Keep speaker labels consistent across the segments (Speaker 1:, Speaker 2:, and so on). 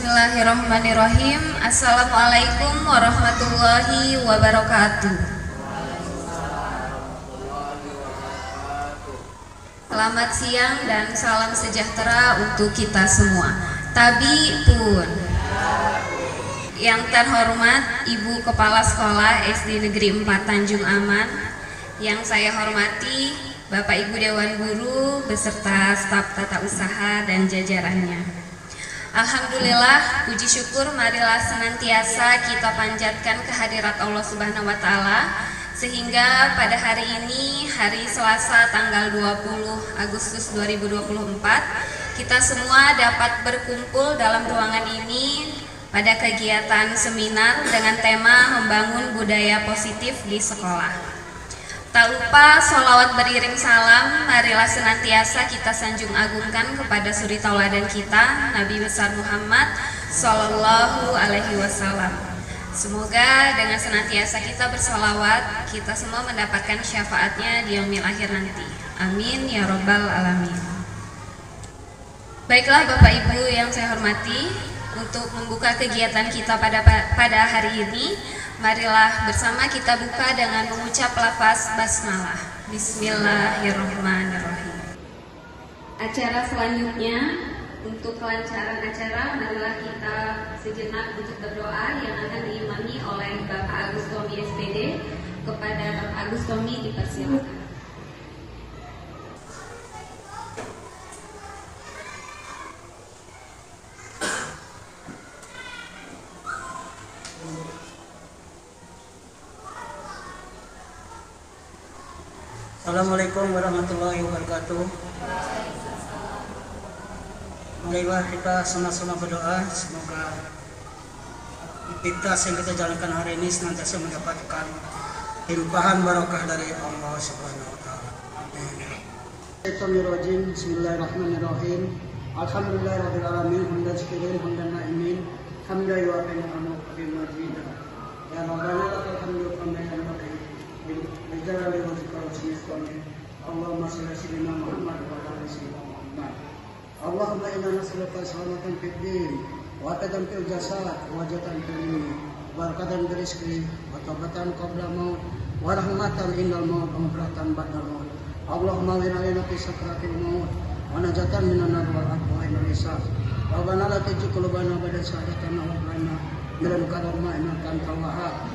Speaker 1: Bismillahirrahmanirrahim. Assalamualaikum warahmatullahi wabarakatuh. Selamat siang dan salam sejahtera untuk kita semua. Tabi pun. Yang terhormat Ibu Kepala Sekolah SD Negeri 4 Tanjung Aman, yang saya hormati Bapak Ibu Dewan Guru beserta staf tata usaha dan jajarannya. Alhamdulillah, puji syukur marilah senantiasa kita panjatkan kehadirat Allah Subhanahu wa taala sehingga pada hari ini, hari Selasa tanggal 20 Agustus 2024, kita semua dapat berkumpul dalam ruangan ini pada kegiatan seminar dengan tema membangun budaya positif di sekolah. Tak lupa sholawat beriring salam, marilah senantiasa kita sanjung agungkan kepada suri tauladan kita, Nabi besar Muhammad Sallallahu Alaihi Wasallam. Semoga dengan senantiasa kita bersolawat, kita semua mendapatkan syafaatnya di yaumil akhir nanti. Amin ya robbal alamin. Baiklah Bapak Ibu yang saya hormati, untuk membuka kegiatan kita pada hari ini, marilah bersama kita buka dengan mengucap lafaz basmalah. Bismillahirrahmanirrahim. Acara selanjutnya, untuk kelancaran acara, marilah kita sejenak untuk berdoa yang akan diimami oleh Bapak Agus Tommy SPD. Kepada Bapak Agus Tommy dipersilakan.
Speaker 2: Assalamualaikum warahmatullahi wabarakatuh. Marilah kita sama-sama berdoa, semoga aktivitas yang kita jalankan hari ini senantiasa mendapatkan limpahan barokah dari Allah Subhanahu wa taala. Amin. Bismillahirrahmanirrahim. Alhamdulillahirabbil alamin, hamdan syakirin, hamdan na'imin, hamdan yuwafi ni'amahu wa mazidah. Ya Rabbana lakal hamdu kama yanbaghi bijalali wajhika wa sifatihi. Allahumma shalli ala sayyidina Muhammad wa ala sayyidina Muhammad. Allahumma inna nas'aluka salamatan fid din wa taqaddam fil jasad wa jatan fil ilmi wa barakatan fil rizqi wa taubatan qabla maut wa rahmatan indal maut wa maghfiratan ba'dal maut. Allahumma inna lana fi sakratil maut wa najatan minan nar wal aqwa inal hisab. Rabbana la tujigh qulubana ba'da idh hadaytana wa hab lana min ladunka rahmah innaka antal wahhab.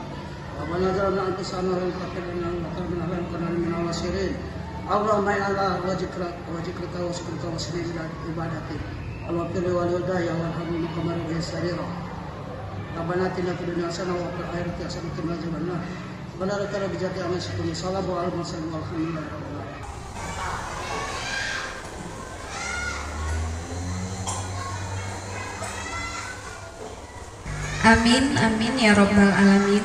Speaker 2: Rabbana zalamna anfusana wa lam taghfir lana wa tarhamna lanakunanna minal khasirin. Allahumma inna wajhika wa syukrika wa husni ibadati. Allahumma fil walidayya warhamhuma kama rabbayani saghira. Rabbana atina fid dunya hasanah wa fil akhirati hasanah wa qina adzaban nar. Rabbana la tuzigh qulubana ba'da idh hadaytana wa hab lana min ladunka rahmah innaka antal wahhab.
Speaker 1: Amin, amin ya robbal alamin.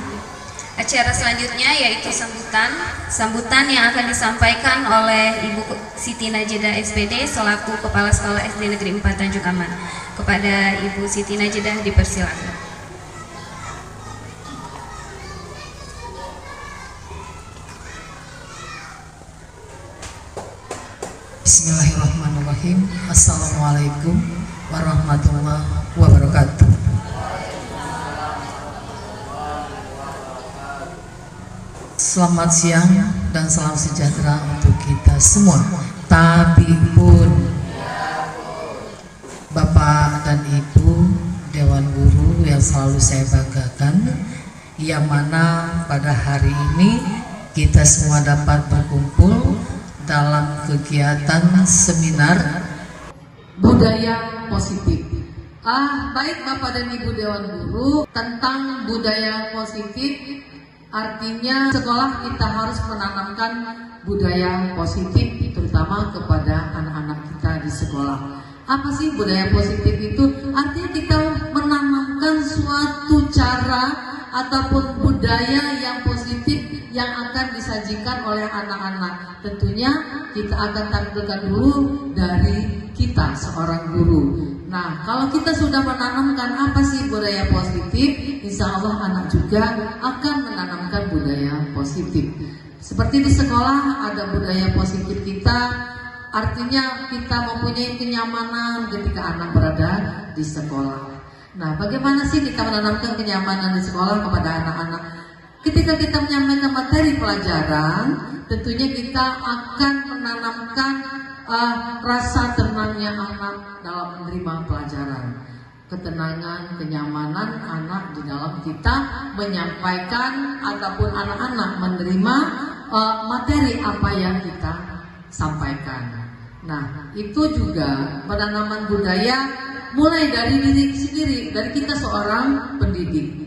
Speaker 1: Acara selanjutnya yaitu sambutan yang akan disampaikan oleh Ibu Siti Najedah SPD selaku Kepala Sekolah SD Negeri 4 Tanjung Aman. Kepada Ibu Siti Najedah dipersilakan.
Speaker 3: Bismillahirrahmanirrahim. Assalamualaikum warahmatullahi wabarakatuh. Selamat siang dan salam sejahtera untuk kita semua. Tabi pun, Bapak dan Ibu Dewan Guru yang selalu saya banggakan, yang mana pada hari ini kita semua dapat berkumpul dalam kegiatan seminar budaya positif. Baik Bapak dan Ibu Dewan Guru, tentang budaya positif artinya sekolah kita harus menanamkan budaya positif terutama kepada anak-anak kita di sekolah. Apa sih budaya positif itu? Artinya kita menanamkan suatu cara ataupun budaya yang positif yang akan disajikan oleh anak-anak. Tentunya kita akan tampilkan dulu dari kita seorang guru. Nah, kalau kita sudah menanamkan apa sih budaya positif, insya Allah anak juga akan menanamkan budaya positif. Seperti di sekolah ada budaya positif kita, artinya kita mempunyai kenyamanan ketika anak berada di sekolah. Nah, bagaimana sih kita menanamkan kenyamanan di sekolah kepada anak-anak? Ketika kita menyampaikan materi pelajaran, tentunya kita akan menanamkan rasa tenangnya anak dalam menerima pelajaran. Ketenangan, kenyamanan anak di dalam kita menyampaikan ataupun anak-anak menerima materi apa yang kita sampaikan. Nah, itu juga penanaman budaya mulai dari diri sendiri, dari kita seorang pendidik.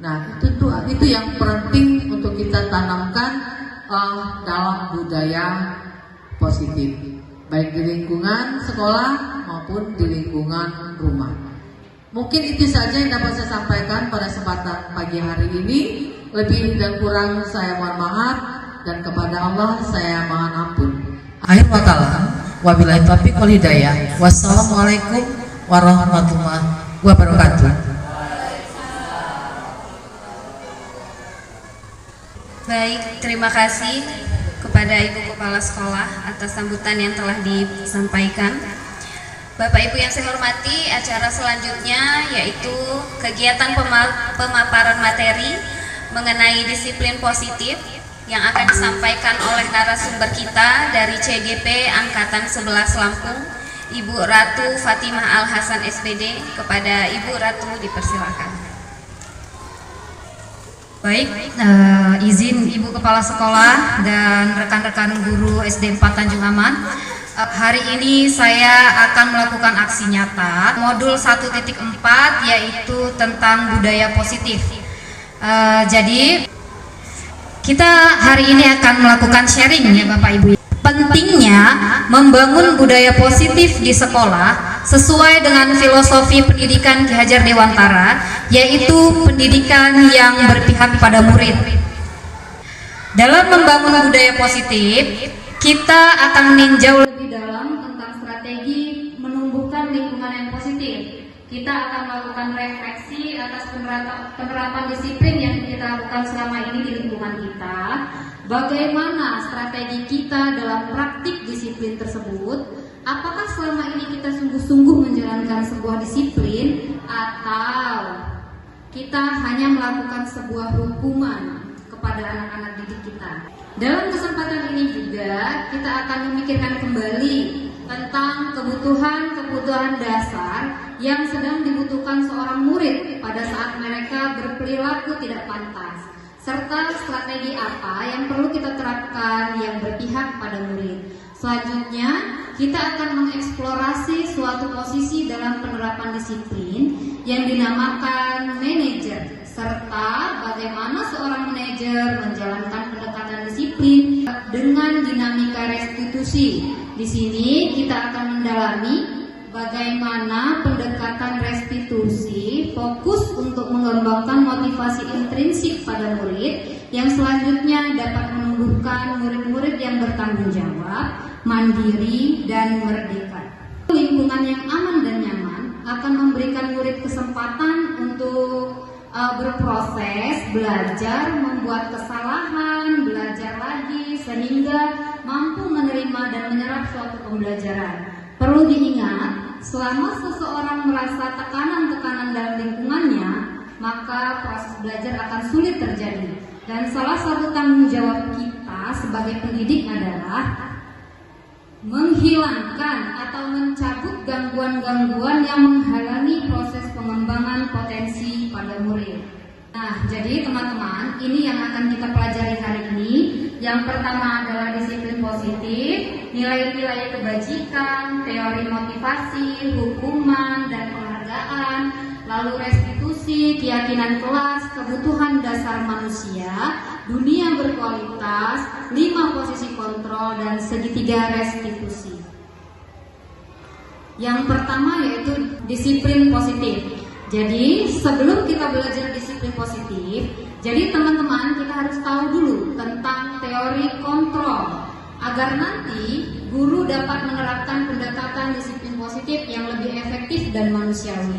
Speaker 3: Nah, itu yang penting untuk kita tanamkan dalam budaya positif, baik di lingkungan sekolah maupun di lingkungan rumah. Mungkin itu saja yang dapat saya sampaikan pada kesempatan pagi hari ini. Lebih dan kurang saya mohon maaf, dan kepada Allah saya mohon ampun. Akhir wakalam, wabillahi taufiq wal hidayah. Wassalamualaikum warahmatullahi wabarakatuh.
Speaker 1: Baik, terima kasih kepada Ibu Kepala Sekolah atas sambutan yang telah disampaikan. Bapak Ibu yang saya hormati, acara selanjutnya yaitu kegiatan pemaparan materi mengenai disiplin positif yang akan disampaikan oleh narasumber kita dari CGP Angkatan 11 Lampung, Ibu Ratu Fatimah Al-Hasan SPD. Kepada Ibu Ratu dipersilakan.
Speaker 4: Baik, izin Ibu Kepala Sekolah dan rekan-rekan guru SD 4 Tanjung Aman. Hari ini saya akan melakukan aksi nyata modul 1.4 yaitu tentang budaya positif. Jadi kita hari ini akan melakukan sharing ya Bapak Ibu. Pentingnya membangun budaya positif di sekolah sesuai dengan filosofi pendidikan Ki Hajar Dewantara, yaitu pendidikan yang berpihak pada murid. Dalam membangun budaya positif, kita akan meninjau lebih dalam tentang strategi menumbuhkan lingkungan yang positif. Kita akan melakukan refleksi atas penerapan disiplin yang kita lakukan selama ini di lingkungan kita. Bagaimana strategi kita dalam praktik disiplin tersebut? Apakah selama ini kita sungguh-sungguh menjalankan sebuah disiplin, atau kita hanya melakukan sebuah hukuman kepada anak-anak didik kita? Dalam kesempatan ini juga kita akan memikirkan kembali tentang kebutuhan dasar yang sedang dibutuhkan seorang murid pada saat mereka berperilaku tidak pantas, serta strategi apa yang perlu kita terapkan yang berpihak pada murid. Selanjutnya, kita akan mengeksplorasi suatu posisi dalam penerapan disiplin yang dinamakan manajer, serta bagaimana seorang manajer menjalankan pendekatan disiplin dengan dinamika restitusi. Di sini kita akan mendalami bagaimana pendekatan restitusi fokus untuk mengembangkan motivasi intrinsik pada murid yang selanjutnya dapat menumbuhkan murid-murid yang bertanggung jawab, mandiri, dan merdeka. Lingkungan yang aman dan nyaman akan memberikan murid kesempatan untuk berproses, belajar, membuat kesalahan, belajar lagi, sehingga mampu menerima dan menyerap suatu pembelajaran. Perlu diingat, selama seseorang merasa tekanan-tekanan dalam lingkungannya, maka proses belajar akan sulit terjadi. Dan salah satu tanggung jawab kita sebagai pendidik adalah menghilangkan atau mencabut gangguan-gangguan yang menghalangi proses pengembangan potensi pada murid. Nah, jadi teman-teman, ini yang akan kita pelajari hari ini. Yang pertama adalah disiplin positif, nilai-nilai kebajikan, teori motivasi, hukuman, dan penghargaan, lalu restitusi, keyakinan kelas, kebutuhan dasar manusia, dunia berkualitas, 5 posisi kontrol, dan segitiga restitusi. Yang pertama yaitu disiplin positif. Jadi sebelum kita belajar disiplin positif, jadi teman-teman kita harus tahu dulu tentang teori kontrol, agar nanti guru dapat menerapkan pendekatan disiplin positif yang lebih efektif dan manusiawi.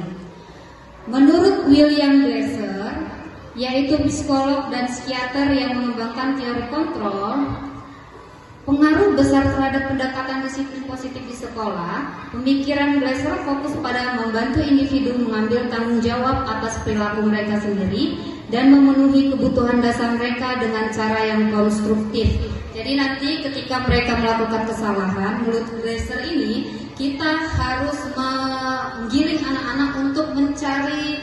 Speaker 4: Menurut William Glasser, yaitu psikolog dan psikiater yang mengembangkan teori kontrol, pengaruh besar terhadap pendekatan disiplin positif di sekolah, pemikiran Glasser fokus pada membantu individu mengambil tanggung jawab atas perilaku mereka sendiri dan memenuhi kebutuhan dasar mereka dengan cara yang konstruktif. Jadi nanti ketika mereka melakukan kesalahan, menurut Glasser ini kita harus menggiring anak-anak untuk mencari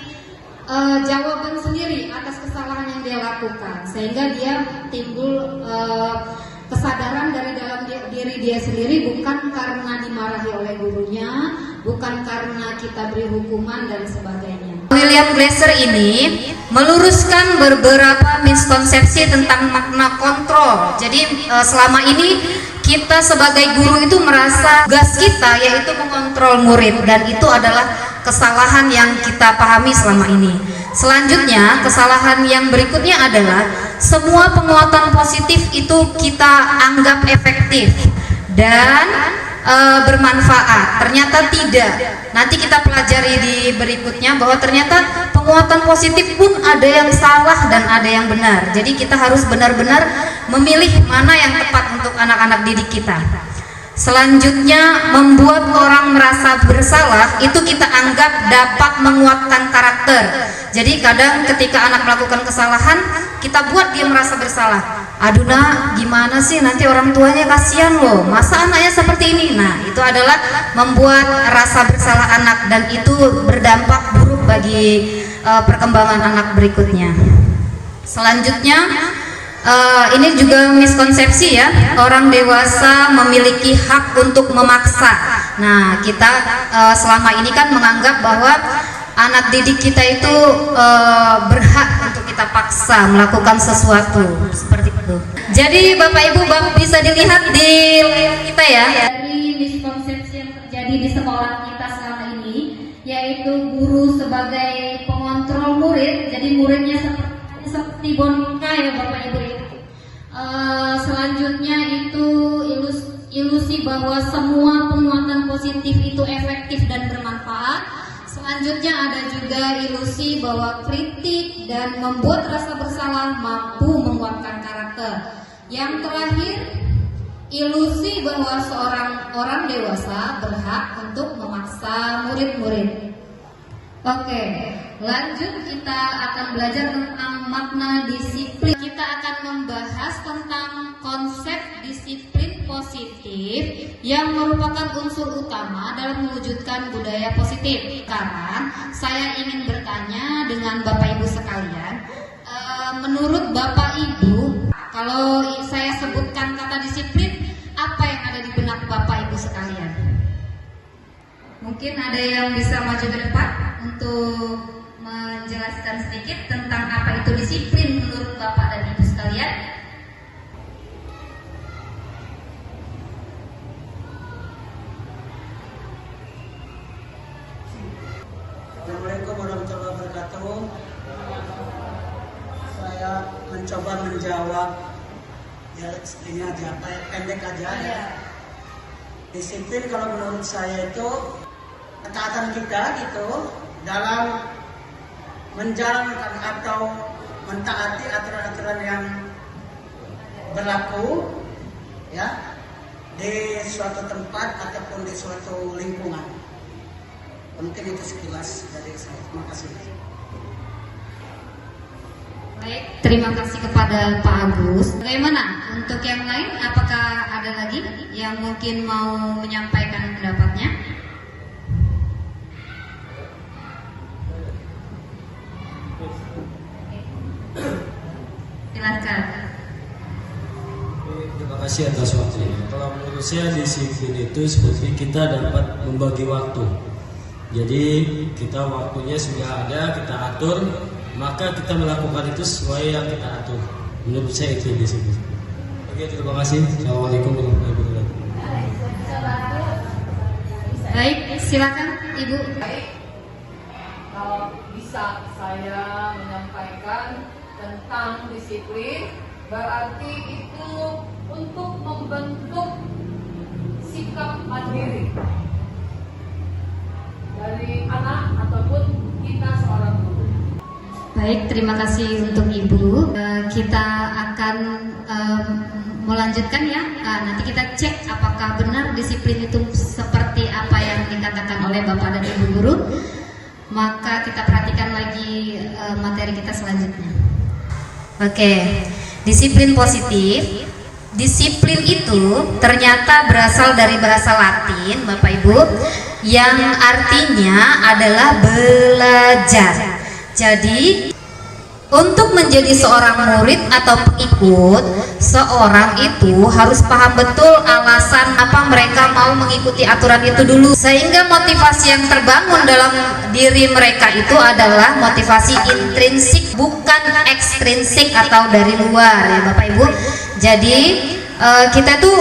Speaker 4: jawaban sendiri atas kesalahan yang dia lakukan, sehingga dia timbul kesadaran dari dalam diri dia sendiri, bukan karena dimarahi oleh gurunya, bukan karena kita beri hukuman dan sebagainya.
Speaker 1: William Glasser ini meluruskan beberapa miskonsepsi tentang makna kontrol. Jadi selama ini kita sebagai guru itu merasa tugas kita yaitu mengontrol murid, dan itu adalah kesalahan yang kita pahami selama ini. Selanjutnya, kesalahan yang berikutnya adalah semua penguatan positif itu kita anggap efektif dan bermanfaat. Ternyata tidak. Nanti kita pelajari di berikutnya bahwa ternyata penguatan positif pun ada yang salah dan ada yang benar. Jadi kita harus benar-benar memilih mana yang tepat untuk anak-anak didik kita. Selanjutnya, membuat orang merasa bersalah itu kita anggap dapat menguatkan karakter. Jadi kadang ketika anak melakukan kesalahan, kita buat dia merasa bersalah. Aduh nak, gimana sih, nanti orang tuanya kasihan loh, masa anaknya seperti ini. Nah, itu adalah membuat rasa bersalah anak, dan itu berdampak buruk bagi perkembangan anak berikutnya. Selanjutnya, ini juga miskonsepsi ya, orang dewasa memiliki hak untuk memaksa. Nah, kita selama ini kan menganggap bahwa anak didik kita itu berhak untuk kita paksa melakukan sesuatu seperti itu. Jadi Bapak Ibu bisa dilihat di kita ya,
Speaker 4: dari miskonsepsi yang terjadi di sekolah kita selama ini, yaitu guru sebagai pengontrol murid. Jadi muridnya seperti boneka ya Bapak Ibu. Selanjutnya itu ilusi bahwa semua penguatan positif itu efektif dan bermanfaat. Selanjutnya ada juga ilusi bahwa kritik dan membuat rasa bersalah mampu menguatkan karakter. Yang terakhir, ilusi bahwa seorang orang dewasa berhak untuk memaksa murid-murid. Oke, lanjut kita akan belajar tentang makna disiplin. Kita akan membahas tentang konsep disiplin positif yang merupakan unsur utama dalam mewujudkan budaya positif. Sekarang saya ingin bertanya dengan Bapak Ibu sekalian, menurut Bapak Ibu, kalau saya sebutkan kata disiplin, apa yang ada di benak Bapak Ibu sekalian? Mungkin ada yang bisa maju ke depan untuk menjelaskan sedikit tentang apa itu disiplin menurut Bapak dan Ibu sekalian.
Speaker 2: Assalamualaikum warahmatullahi wabarakatuh. Saya mencoba menjawab ya, ini aja pendek aja ya. Disiplin kalau menurut saya itu ketaatan kita gitu dalam menjalankan atau mentaati aturan-aturan yang berlaku ya di suatu tempat ataupun di suatu lingkungan. Mungkin itu sekilas dari saya. Terima kasih.
Speaker 4: Baik, terima kasih kepada Pak Agus. Bagaimana untuk yang lain? Apakah ada lagi yang mungkin mau menyampaikan pendapatnya? Silakan.
Speaker 5: Terima kasih atas waktunya. Kalau menurut saya disiplin itu seperti kita dapat membagi waktu. Jadi kita waktunya sudah ada, kita atur, maka kita melakukan itu sesuai yang kita atur. Menurut saya itu disiplin. Oke, terima kasih. Assalamualaikum warahmatullahi wabarakatuh.
Speaker 4: Baik, silakan Ibu.
Speaker 3: Baik, kalau bisa saya menyampaikan tentang disiplin, berarti itu untuk membentuk sikap mandiri dari anak ataupun kita seorang guru.
Speaker 4: Baik, terima kasih untuk Ibu. Kita akan mau lanjutkan ya. Nanti kita cek apakah benar disiplin itu seperti apa yang dikatakan oleh Bapak dan Ibu guru. Maka kita perhatikan lagi materi kita selanjutnya. Oke, disiplin positif. Disiplin itu ternyata berasal dari bahasa Latin, Bapak Ibu, yang artinya adalah belajar. Jadi untuk menjadi seorang murid atau pengikut, seorang itu harus paham betul alasan apa mereka mau mengikuti aturan itu dulu, sehingga motivasi yang terbangun dalam diri mereka itu adalah motivasi intrinsik, bukan ekstrinsik atau dari luar, ya Bapak Ibu. Jadi kita tuh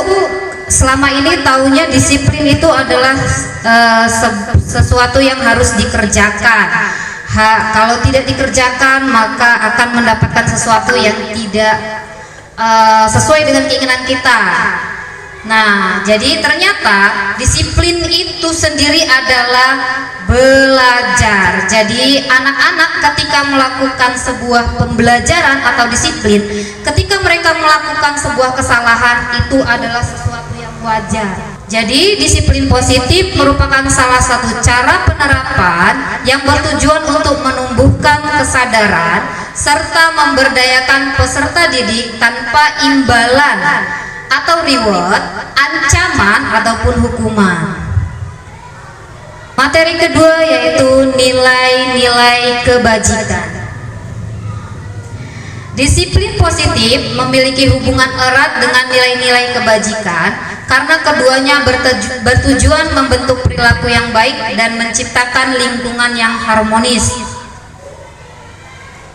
Speaker 4: selama ini taunya disiplin itu adalah sesuatu yang harus dikerjakan. Kalau tidak dikerjakan maka akan mendapatkan sesuatu yang tidak sesuai dengan keinginan kita. Nah, jadi ternyata disiplin itu sendiri adalah belajar. Jadi anak-anak ketika melakukan sebuah pembelajaran atau disiplin, ketika mereka melakukan sebuah kesalahan, itu adalah sesuatu yang wajar. Jadi disiplin positif merupakan salah satu cara penerapan yang bertujuan untuk menumbuhkan kesadaran serta memberdayakan peserta didik tanpa imbalan atau reward, ancaman ataupun hukuman. Materi kedua yaitu nilai-nilai kebajikan. Disiplin positif memiliki hubungan erat dengan nilai-nilai kebajikan karena keduanya bertujuan membentuk perilaku yang baik dan menciptakan lingkungan yang harmonis.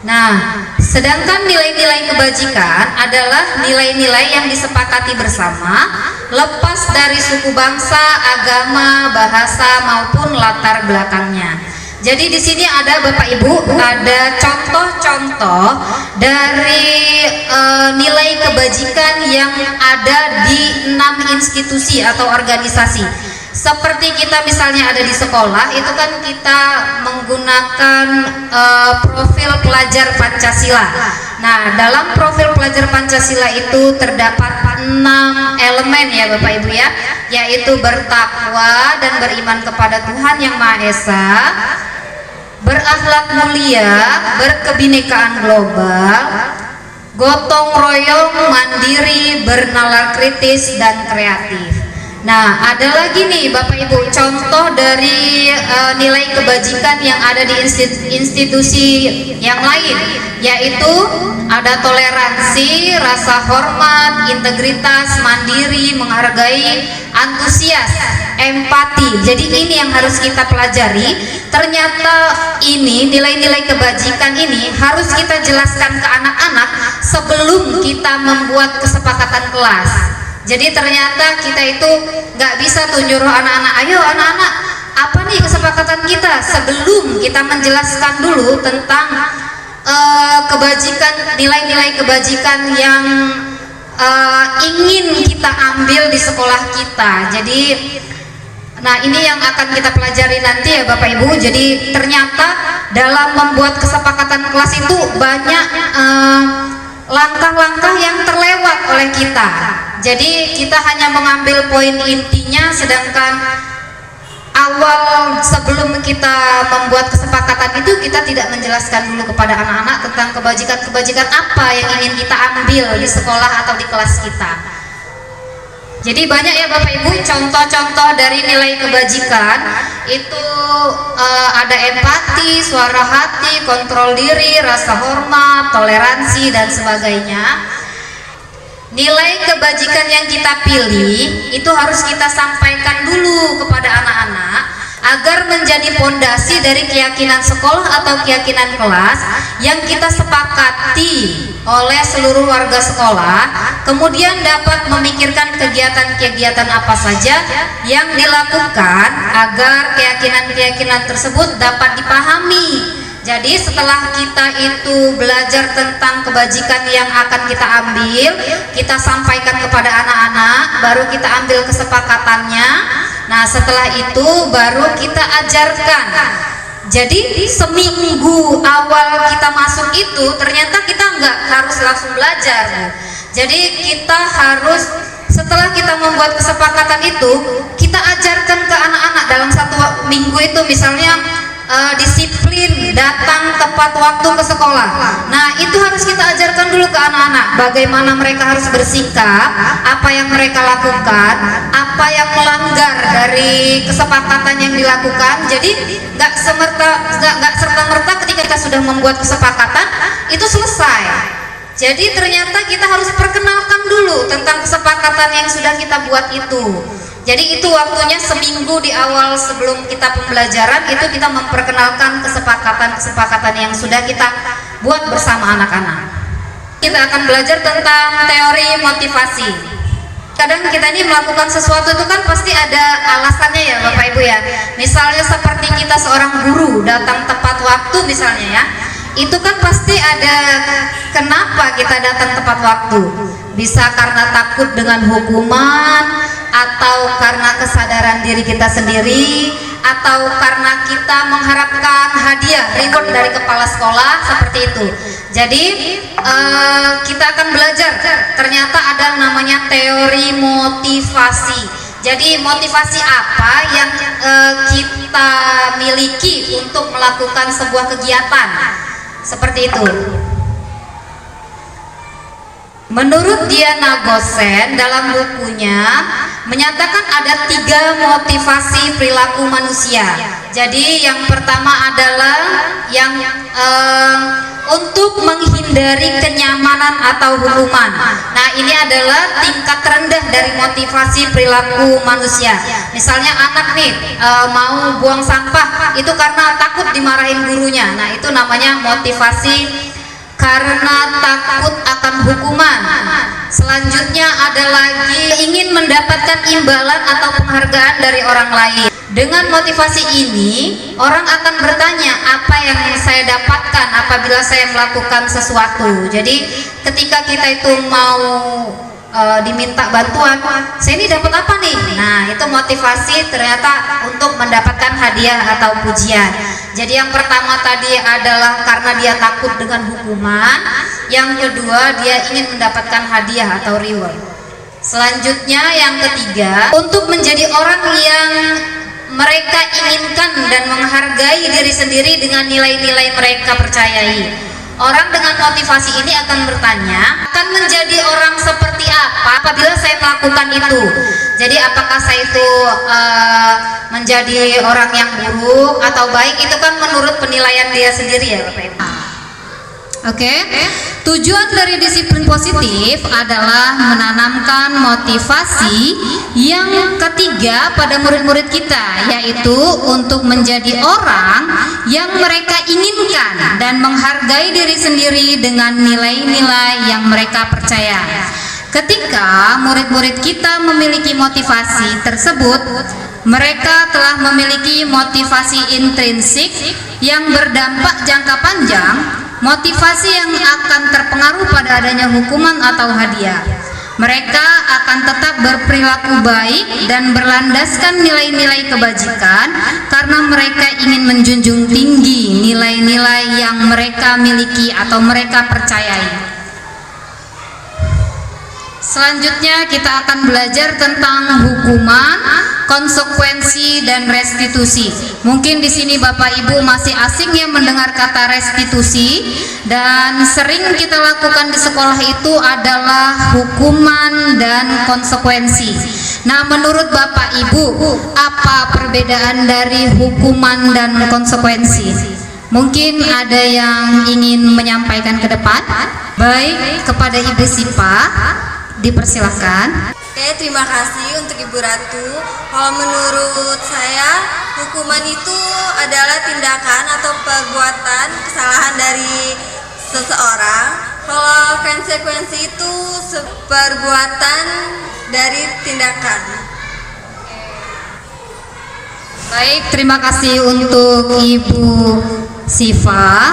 Speaker 4: Nah, sedangkan nilai-nilai kebajikan adalah nilai-nilai yang disepakati bersama, lepas dari suku bangsa, agama, bahasa maupun latar belakangnya. Jadi di sini ada Bapak Ibu, ada contoh-contoh dari nilai kebajikan yang ada di 6 institusi atau organisasi. Seperti kita misalnya ada di sekolah, itu kan kita menggunakan profil pelajar Pancasila. Nah, dalam profil pelajar Pancasila itu terdapat 6 elemen ya Bapak Ibu ya, yaitu bertakwa dan beriman kepada Tuhan Yang Maha Esa, berakhlak mulia, berkebinekaan global, gotong royong, mandiri, bernalar kritis dan kreatif. Nah, ada lagi nih Bapak Ibu contoh dari nilai kebajikan yang ada di institusi yang lain, yaitu ada toleransi, rasa hormat, integritas, mandiri, menghargai, antusias, empati. Jadi ini yang harus kita pelajari. Ternyata ini nilai-nilai kebajikan ini harus kita jelaskan ke anak-anak sebelum kita membuat kesepakatan kelas. Jadi ternyata kita itu nggak bisa tuh nyuruh anak-anak, ayo anak-anak, apa nih kesepakatan kita, sebelum kita menjelaskan dulu tentang kebajikan, nilai-nilai kebajikan yang ingin kita ambil di sekolah kita. Jadi nah ini yang akan kita pelajari nanti ya Bapak Ibu. Jadi ternyata dalam membuat kesepakatan kelas itu banyak langkah-langkah yang terlewat oleh kita. Jadi kita hanya mengambil poin intinya, sedangkan awal sebelum kita membuat kesepakatan itu kita tidak menjelaskan dulu kepada anak-anak tentang kebajikan-kebajikan apa yang ingin kita ambil di sekolah atau di kelas kita. Jadi banyak ya Bapak Ibu contoh-contoh dari nilai kebajikan itu ada empati, suara hati, kontrol diri, rasa hormat, toleransi dan sebagainya. Nilai kebajikan yang kita pilih itu harus kita sampaikan dulu kepada anak-anak agar menjadi pondasi dari keyakinan sekolah atau keyakinan kelas yang kita sepakati oleh seluruh warga sekolah, kemudian dapat memikirkan kegiatan-kegiatan apa saja yang dilakukan agar keyakinan-keyakinan tersebut dapat dipahami. Jadi setelah kita itu belajar tentang kebajikan yang akan kita ambil, kita sampaikan kepada anak-anak, baru kita ambil kesepakatannya. Nah setelah itu baru kita ajarkan. Jadi seminggu awal kita masuk itu ternyata kita nggak harus langsung belajar, Jadi kita harus setelah kita membuat kesepakatan itu, kita ajarkan ke anak-anak dalam 1 minggu itu, misalnya disiplin datang tepat waktu ke sekolah. Nah, itu harus kita ajarkan dulu ke anak-anak bagaimana mereka harus bersikap, apa yang mereka lakukan, apa yang melanggar dari kesepakatan yang dilakukan. Jadi nggak serta-merta ketika kita sudah membuat kesepakatan itu selesai. Jadi ternyata kita harus perkenalkan dulu tentang kesepakatan yang sudah kita buat itu. Jadi itu waktunya seminggu di awal sebelum kita pembelajaran itu kita memperkenalkan kesepakatan-kesepakatan yang sudah kita buat bersama anak-anak. Kita akan belajar tentang teori motivasi. Kadang kita ini melakukan sesuatu itu kan pasti ada alasannya ya Bapak Ibu ya. Misalnya seperti kita seorang guru datang tepat waktu misalnya ya. Itu kan pasti ada kenapa kita datang tepat waktu. Bisa karena takut dengan hukuman, atau karena kesadaran diri kita sendiri, atau karena kita mengharapkan hadiah reward dari kepala sekolah, seperti itu. Jadi kita akan belajar ternyata ada namanya teori motivasi. Jadi motivasi apa yang kita miliki untuk melakukan sebuah kegiatan seperti itu. Menurut Diana Gosen dalam bukunya menyatakan ada 3 motivasi perilaku manusia. Jadi yang pertama adalah yang untuk menghindari kenyamanan atau hukuman. Nah, ini adalah tingkat terendah dari motivasi perilaku manusia. Misalnya anak nih mau buang sampah itu karena takut dimarahin gurunya. Nah, itu namanya motivasi karena takut akan hukuman. Selanjutnya ada lagi ingin mendapatkan imbalan atau penghargaan dari orang lain. Dengan motivasi ini, orang akan bertanya apa yang saya dapatkan apabila saya melakukan sesuatu. Jadi ketika kita itu mau diminta bantuan, saya ini dapat apa nih? Nah, itu motivasi ternyata untuk mendapatkan hadiah atau pujian. Jadi yang pertama tadi adalah karena dia takut dengan hukuman, yang kedua dia ingin mendapatkan hadiah atau reward. Selanjutnya yang ketiga, untuk menjadi orang yang mereka inginkan dan menghargai diri sendiri dengan nilai-nilai mereka percayai. Orang dengan motivasi ini akan bertanya, akan menjadi orang seperti apa apabila saya melakukan itu. Jadi apakah saya itu menjadi orang yang buruk atau baik, itu kan menurut penilaian dia sendiri ya Bapak Ibu. Oke. Tujuan dari disiplin positif adalah menanamkan motivasi yang ketiga pada murid-murid kita, yaitu untuk menjadi orang yang mereka inginkan dan menghargai diri sendiri dengan nilai-nilai yang mereka percaya. Ketika murid-murid kita memiliki motivasi tersebut, mereka telah memiliki motivasi intrinsik yang berdampak jangka panjang, motivasi yang akan terpengaruh pada adanya hukuman atau hadiah. Mereka akan tetap berperilaku baik dan berlandaskan nilai-nilai kebajikan karena mereka ingin menjunjung tinggi nilai-nilai yang mereka miliki atau mereka percayai. Selanjutnya kita akan belajar tentang hukuman, konsekuensi, dan restitusi. Mungkin di sini Bapak Ibu masih asing ya mendengar kata restitusi, dan sering kita lakukan di sekolah itu adalah hukuman dan konsekuensi. Nah, menurut Bapak Ibu, apa perbedaan dari hukuman dan konsekuensi? Mungkin ada yang ingin menyampaikan ke depan. Baik, kepada Ibu Sipa dipersilakan.
Speaker 6: Oke, terima kasih untuk Ibu Ratu. Kalau menurut saya, hukuman itu adalah tindakan atau perbuatan kesalahan dari seseorang. Kalau konsekuensi itu perbuatan dari tindakan.
Speaker 4: Baik, terima kasih untuk Ibu Siva.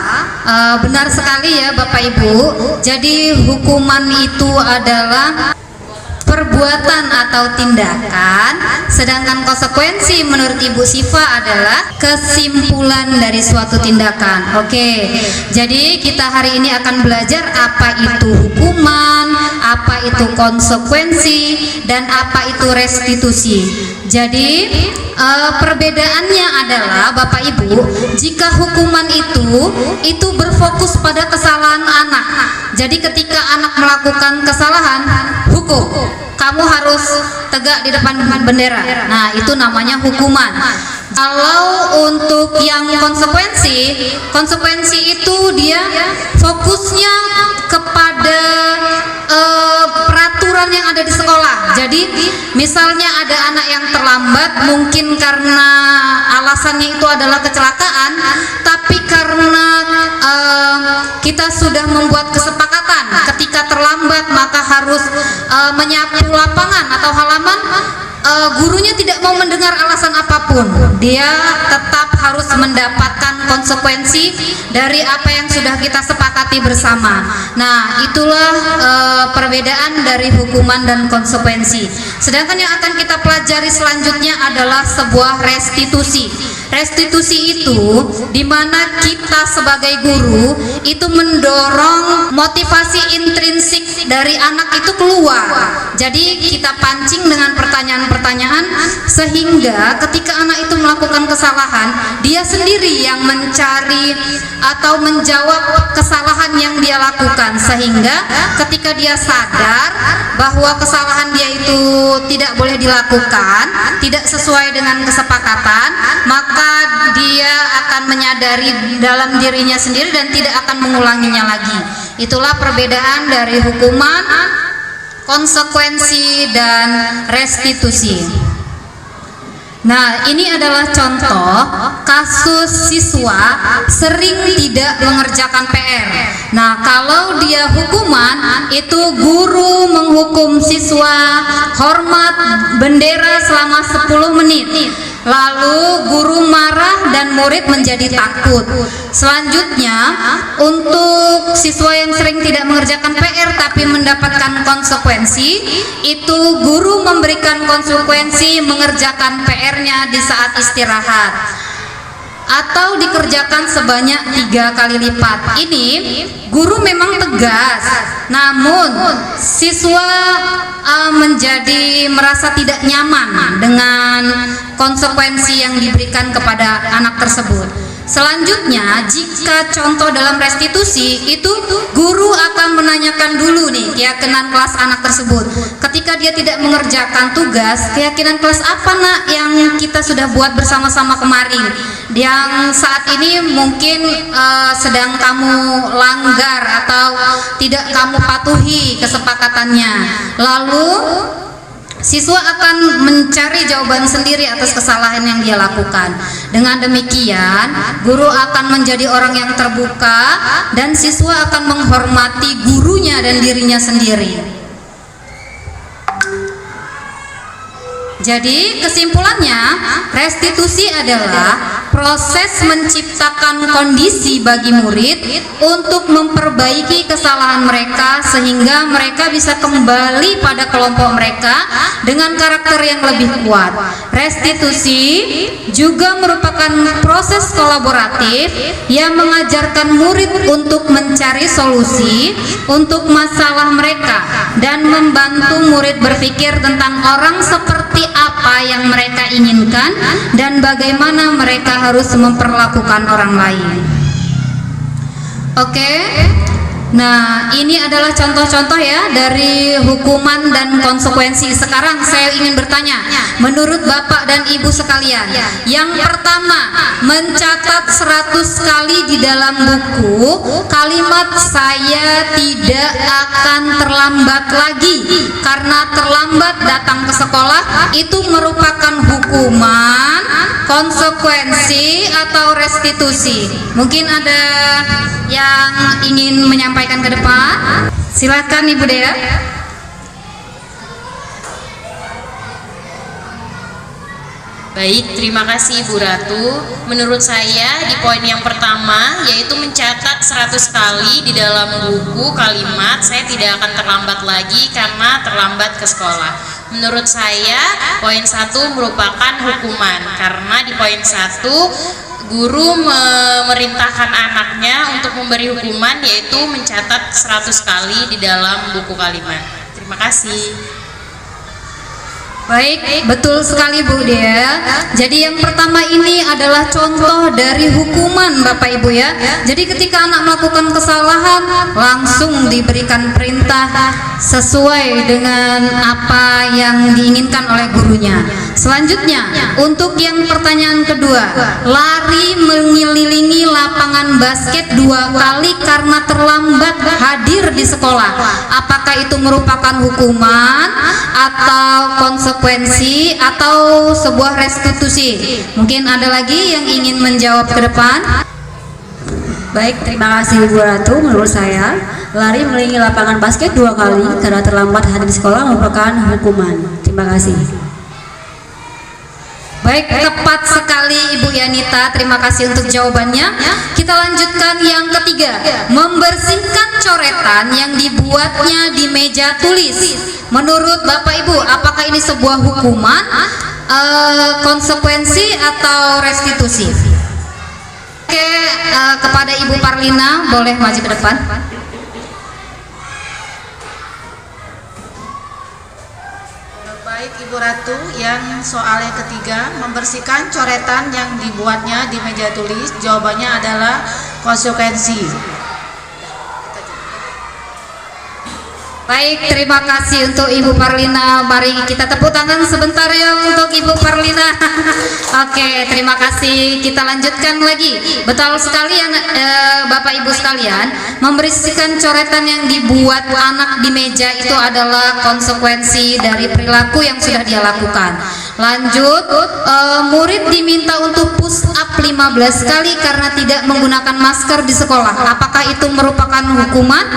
Speaker 4: Benar sekali ya Bapak Ibu. Jadi hukuman itu adalah perbuatan atau tindakan, sedangkan konsekuensi menurut Ibu Sifa adalah kesimpulan dari suatu tindakan. Oke, jadi kita hari ini akan belajar apa itu hukuman, apa itu konsekuensi, dan apa itu restitusi. Jadi perbedaannya adalah Bapak Ibu, jika hukuman itu berfokus pada kesalahan anak. Jadi ketika anak melakukan kesalahan, hukum, kamu harus tegak di depan bendera. Nah, itu namanya hukuman. Kalau untuk yang konsekuensi itu dia fokusnya kepada peraturan yang ada di sekolah. Jadi misalnya ada anak yang terlambat, mungkin karena alasannya itu adalah kecelakaan, tapi karena kita sudah membuat kesepakatan ketika terlambat maka harus menyapu lapangan atau halaman, gurunya tidak mau mendengar alasan apapun, dia tetap harus mendapatkan konsekuensi dari apa yang sudah kita sepakati bersama. Nah, itulah perbedaan dari hukuman dan konsekuensi. Sedangkan yang akan kita pelajari selanjutnya adalah sebuah restitusi. Restitusi itu dimana kita sebagai guru itu mendorong motivasi intrinsik dari anak itu keluar. Jadi kita pancing dengan pertanyaan-pertanyaan sehingga ketika anak itu melakukan kesalahan, dia sendiri yang mencari atau menjawab kesalahan yang dia lakukan, sehingga ketika dia sadar bahwa kesalahan dia itu tidak boleh dilakukan, tidak sesuai dengan kesepakatan, maka dia akan menyadari dalam dirinya sendiri dan tidak akan mengulanginya lagi. Itulah perbedaan dari hukuman, konsekuensi, dan restitusi. Nah, ini adalah contoh kasus siswa sering tidak mengerjakan PR. Nah, kalau dia hukuman, itu guru menghukum siswa hormat bendera selama 10 menit. Lalu guru marah dan murid menjadi takut. Selanjutnya, untuk siswa yang sering tidak mengerjakan PR tapi mendapatkan konsekuensi, itu guru memberikan konsekuensi mengerjakan PR-nya di saat istirahat atau dikerjakan sebanyak 3 kali lipat. Ini guru memang tegas, namun siswa menjadi merasa tidak nyaman dengan konsekuensi yang diberikan kepada anak tersebut. Selanjutnya, jika contoh dalam restitusi itu guru akan menanyakan dulu nih keyakinan kelas anak tersebut. Ketika dia tidak mengerjakan tugas, keyakinan kelas apa nak yang kita sudah buat bersama-sama kemarin, yang saat ini mungkin sedang kamu langgar atau tidak kamu patuhi kesepakatannya. Lalu siswa akan mencari jawaban sendiri atas kesalahan yang dia lakukan. Dengan demikian, guru akan menjadi orang yang terbuka dan siswa akan menghormati gurunya dan dirinya sendiri. Jadi kesimpulannya, restitusi adalah proses menciptakan kondisi bagi murid untuk memperbaiki kesalahan mereka sehingga mereka bisa kembali pada kelompok mereka dengan karakter yang lebih kuat. Restitusi juga merupakan proses kolaboratif yang mengajarkan murid untuk mencari solusi untuk masalah mereka dan membantu murid berpikir tentang orang seperti apa yang mereka inginkan dan bagaimana mereka harus memperlakukan orang lain. Oke. Nah, ini adalah contoh-contoh ya dari hukuman dan konsekuensi. Sekarang saya ingin bertanya, menurut Bapak dan Ibu sekalian, yang pertama, mencatat 100 kali di dalam buku kalimat "saya tidak akan terlambat lagi", karena terlambat datang ke sekolah itu merupakan hukuman, konsekuensi, atau restitusi. Mungkin ada yang ingin menyampaikan ke depan? Silakan Ibu Dea.
Speaker 7: Baik, terima kasih Ibu Ratu. Menurut saya di poin yang pertama yaitu mencatat 100 kali di dalam buku kalimat saya tidak akan terlambat lagi karena terlambat ke sekolah. Menurut saya poin 1 merupakan hukuman karena di poin 1 guru memerintahkan anaknya untuk memberi hukuman yaitu mencatat 100 kali di dalam buku kalimat. Terima kasih.
Speaker 4: Baik, betul sekali Bu Dea. Jadi yang pertama ini adalah contoh dari hukuman Bapak Ibu ya. Jadi ketika anak melakukan kesalahan langsung diberikan perintah sesuai dengan apa yang diinginkan oleh gurunya. Selanjutnya, untuk yang pertanyaan kedua, lari mengelilingi lapangan basket 2 kali karena terlambat hadir di sekolah. Apakah itu merupakan hukuman atau konsekuensi atau sebuah restitusi? Mungkin ada lagi yang ingin menjawab ke depan.
Speaker 8: Baik, terima kasih Ibu Ratu. Menurut saya, lari mengelilingi lapangan basket 2 kali karena terlambat hadir di sekolah merupakan hukuman. Terima kasih.
Speaker 4: Baik, tepat sekali Ibu Yanita. Terima kasih untuk jawabannya. Kita lanjutkan yang ketiga, membersihkan coretan yang dibuatnya di meja tulis. Menurut Bapak Ibu, apakah ini sebuah hukuman, konsekuensi atau restitusi? Oke, kepada Ibu Parlina boleh maju ke depan.
Speaker 9: Baik Ibu Ratu, yang soal yang ketiga, membersihkan coretan yang dibuatnya di meja tulis, jawabannya adalah konsekuensi.
Speaker 4: Baik, terima kasih untuk Ibu Parlina. Mari kita tepuk tangan sebentar ya untuk Ibu Parlina. Oke, terima kasih. Kita lanjutkan lagi. Betul sekali ya Bapak Ibu sekalian, membersihkan coretan yang dibuat anak di meja itu adalah konsekuensi dari perilaku yang sudah dia lakukan. Lanjut, murid diminta untuk push up 15 kali karena tidak menggunakan masker di sekolah. Apakah itu merupakan hukuman,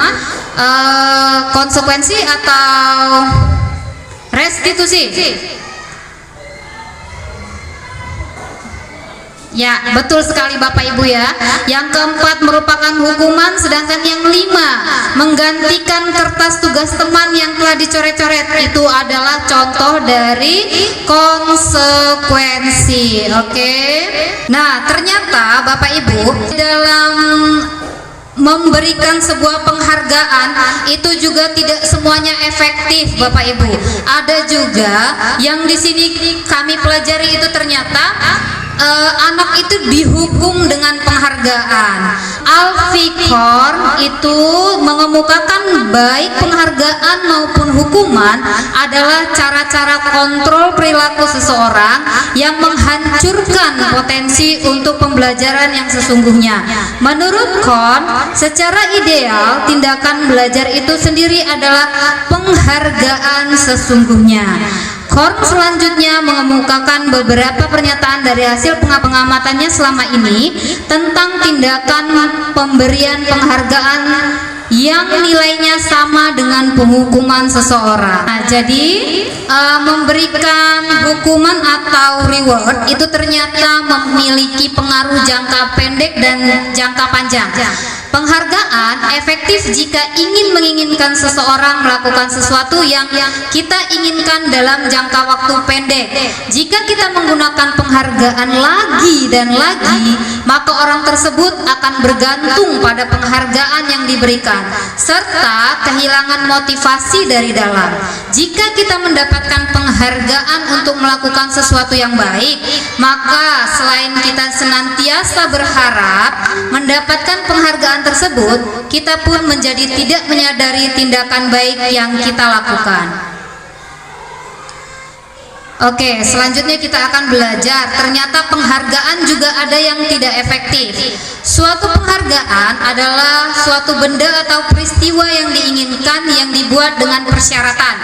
Speaker 4: konsekuensi atau restitusi? Ya, betul sekali Bapak Ibu ya. Yang keempat merupakan hukuman, sedangkan yang 5 menggantikan kertas tugas teman yang telah dicoret-coret. Itu adalah contoh dari konsekuensi. Oke. Nah, ternyata Bapak Ibu dalam memberikan sebuah penghargaan itu juga tidak semuanya efektif Bapak Ibu. Ada juga yang di sini kami pelajari itu ternyata anak itu dihukum dengan penghargaan. Al-Fikor itu mengemukakan baik penghargaan maupun hukuman adalah cara-cara kontrol perilaku seseorang yang menghancurkan potensi untuk pembelajaran yang sesungguhnya. Menurut Kohn, secara ideal tindakan belajar itu sendiri adalah penghargaan sesungguhnya. Kohn selanjutnya mengemukakan beberapa pernyataan dari hasil pengamatannya selama ini tentang tindakan pemberian penghargaan yang nilainya sama dengan penghukuman seseorang. Nah, jadi memberikan hukuman atau reward itu ternyata memiliki pengaruh jangka pendek dan jangka panjang. Penghargaan efektif jika ingin menginginkan seseorang melakukan sesuatu yang kita inginkan dalam jangka waktu pendek. Jika kita menggunakan penghargaan lagi dan lagi, maka orang tersebut akan bergantung pada penghargaan yang diberikan serta kehilangan motivasi dari dalam. Jika kita mendapatkan penghargaan untuk melakukan sesuatu yang baik, maka selain kita senantiasa berharap mendapatkan penghargaan tersebut, kita pun menjadi tidak menyadari tindakan baik yang kita lakukan. Oke, selanjutnya kita akan belajar ternyata penghargaan juga ada yang tidak efektif. Suatu penghargaan adalah suatu benda atau peristiwa yang diinginkan yang dibuat dengan persyaratan.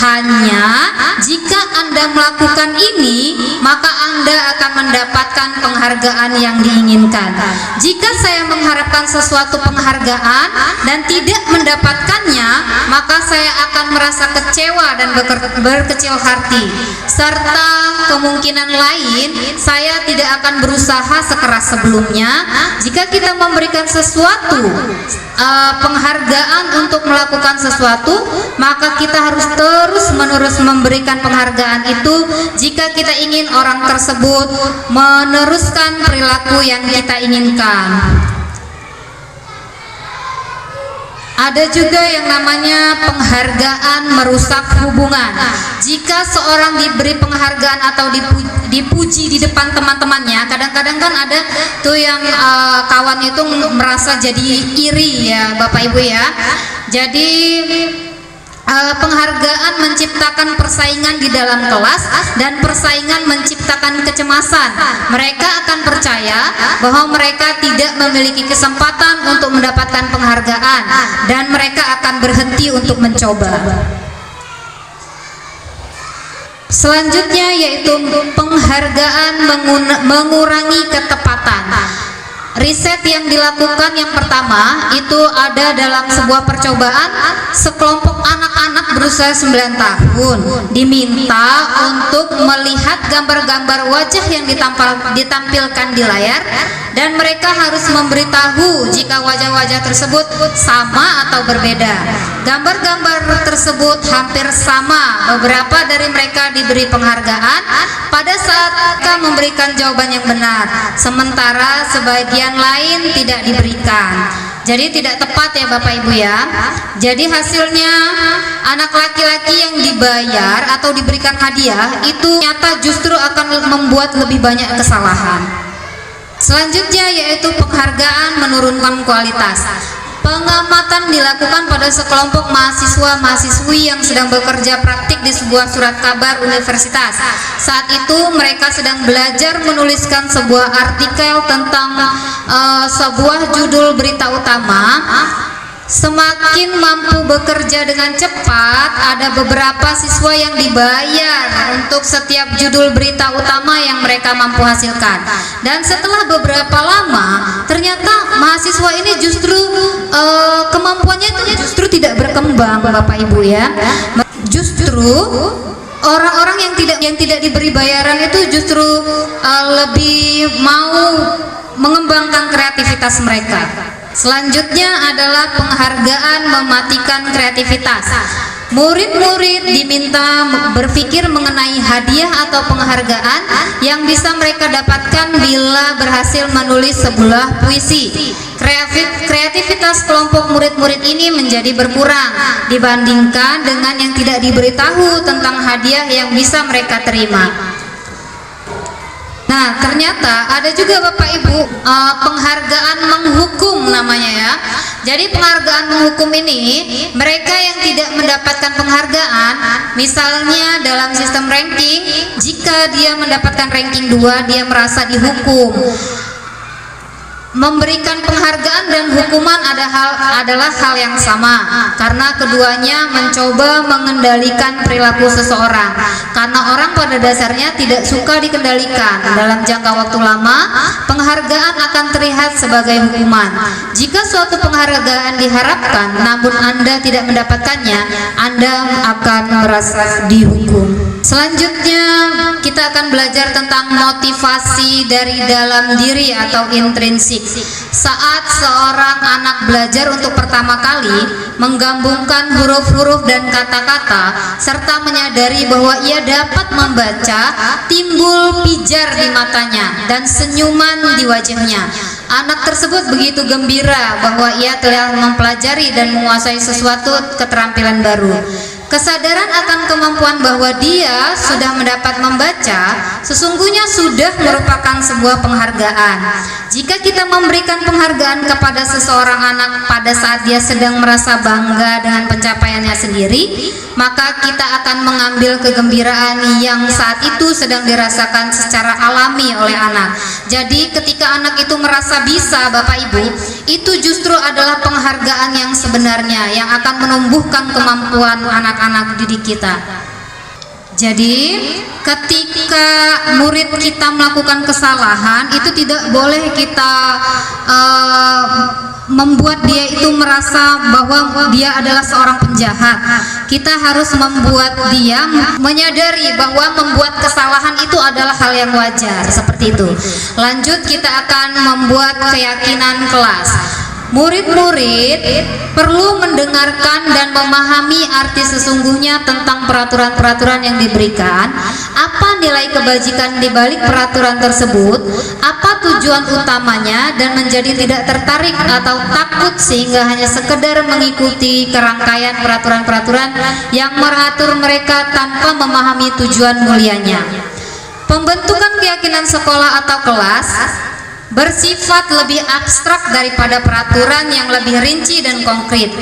Speaker 4: Hanya jika Anda melakukan ini, maka Anda akan mendapatkan penghargaan yang diinginkan. Jika saya mengharapkan sesuatu penghargaan dan tidak mendapatkannya, maka saya akan merasa kecewa dan berkecil hati. Serta kemungkinan lain, saya tidak akan berusaha sekeras sebelumnya. Jika kita memberikan sesuatu penghargaan untuk melakukan sesuatu, maka kita harus terus-menerus memberikan penghargaan itu jika kita ingin orang tersebut meneruskan perilaku yang kita inginkan. Ada juga yang namanya penghargaan merusak hubungan. Jika seorang diberi penghargaan atau dipuji di depan teman-temannya, kadang-kadang kan ada tuh yang kawan itu merasa jadi iri ya Bapak Ibu ya. Jadi penghargaan menciptakan persaingan di dalam kelas dan persaingan menciptakan kecemasan. Mereka akan percaya bahwa mereka tidak memiliki kesempatan untuk mendapatkan penghargaan dan mereka akan berhenti untuk mencoba. Selanjutnya yaitu penghargaan mengurangi ketepatan. Riset yang dilakukan yang pertama itu ada dalam sebuah percobaan, sekelompok anak-anak berusia 9 tahun diminta untuk melihat gambar-gambar wajah yang ditampilkan di layar, dan mereka harus memberitahu jika wajah-wajah tersebut sama atau berbeda. Gambar-gambar tersebut hampir sama. Beberapa dari mereka diberi penghargaan pada saat mereka memberikan jawaban yang benar, sementara sebagian lain tidak diberikan. Jadi tidak tepat ya Bapak Ibu ya. Jadi hasilnya anak laki-laki yang dibayar atau diberikan hadiah itu nyata justru akan membuat lebih banyak kesalahan. Selanjutnya yaitu penghargaan menurunkan kualitas. Pengamatan dilakukan pada sekelompok mahasiswa-mahasiswi yang sedang bekerja praktik di sebuah surat kabar universitas. Saat itu mereka sedang belajar menuliskan sebuah artikel tentang sebuah judul berita utama. Semakin mampu bekerja dengan cepat, ada beberapa siswa yang dibayar untuk setiap judul berita utama yang mereka mampu hasilkan. Dan setelah beberapa lama, ternyata mahasiswa ini justru kemampuannya itu justru tidak berkembang, Bapak Ibu ya. Justru orang-orang yang tidak diberi bayaran itu justru lebih mau mengembangkan kreativitas mereka. Selanjutnya adalah penghargaan mematikan kreativitas. Murid-murid diminta berpikir mengenai hadiah atau penghargaan yang bisa mereka dapatkan bila berhasil menulis sebuah puisi. Kreativitas kelompok murid-murid ini menjadi berkurang dibandingkan dengan yang tidak diberitahu tentang hadiah yang bisa mereka terima. Nah, ternyata ada juga Bapak Ibu penghargaan menghukum namanya ya. Jadi penghargaan menghukum ini, mereka yang tidak mendapatkan penghargaan, misalnya dalam sistem ranking, jika dia mendapatkan ranking 2, dia merasa dihukum. Memberikan penghargaan dan hukuman adalah hal yang sama, karena keduanya mencoba mengendalikan perilaku seseorang. Karena orang pada dasarnya tidak suka dikendalikan. Dalam jangka waktu lama, penghargaan akan terlihat sebagai hukuman. Jika suatu penghargaan diharapkan, namun Anda tidak mendapatkannya, Anda akan merasa dihukum. Selanjutnya kita akan belajar tentang motivasi dari dalam diri atau intrinsik. Saat seorang anak belajar untuk pertama kali menggabungkan huruf-huruf dan kata-kata serta menyadari bahwa ia dapat membaca, timbul pijar di matanya dan senyuman di wajahnya. Anak tersebut begitu gembira bahwa ia telah mempelajari dan menguasai sesuatu keterampilan baru. Kesadaran akan kemampuan bahwa dia sudah mendapat membaca sesungguhnya sudah merupakan sebuah penghargaan. Jika kita memberikan penghargaan kepada seseorang anak pada saat dia sedang merasa bangga dengan pencapaiannya sendiri, maka kita akan mengambil kegembiraan yang saat itu sedang dirasakan secara alami oleh anak. Jadi ketika anak itu merasa bisa, Bapak Ibu, itu justru adalah penghargaan yang sebenarnya yang akan menumbuhkan kemampuan anak-anak didik kita. Jadi ketika murid kita melakukan kesalahan, itu tidak boleh kita membuat dia itu merasa bahwa dia adalah seorang penjahat. Kita harus membuat dia menyadari bahwa membuat kesalahan itu adalah hal yang wajar, seperti itu. Lanjut, kita akan membuat keyakinan kelas. Murid-murid perlu mendengarkan dan memahami arti sesungguhnya tentang peraturan-peraturan yang diberikan, apa nilai kebajikan di balik peraturan tersebut, apa tujuan utamanya, dan menjadi tidak tertarik atau takut sehingga hanya sekedar mengikuti kerangkaian peraturan-peraturan yang mengatur mereka tanpa memahami tujuan mulianya. Pembentukan keyakinan sekolah atau kelas bersifat lebih abstrak daripada peraturan yang lebih rinci dan konkret.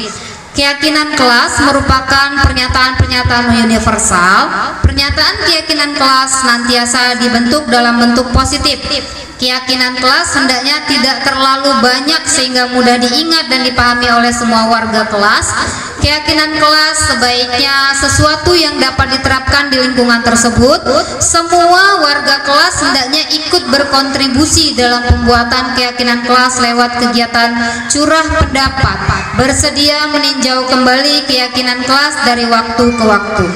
Speaker 4: Keyakinan kelas merupakan pernyataan-pernyataan universal. Pernyataan keyakinan kelas senantiasa dibentuk dalam bentuk positif. Keyakinan kelas hendaknya tidak terlalu banyak sehingga mudah diingat dan dipahami oleh semua warga kelas. Keyakinan kelas sebaiknya sesuatu yang dapat diterapkan di lingkungan tersebut. Semua warga kelas hendaknya ikut berkontribusi dalam pembuatan keyakinan kelas lewat kegiatan curah pendapat, bersedia meninjau kembali keyakinan kelas dari waktu ke waktu.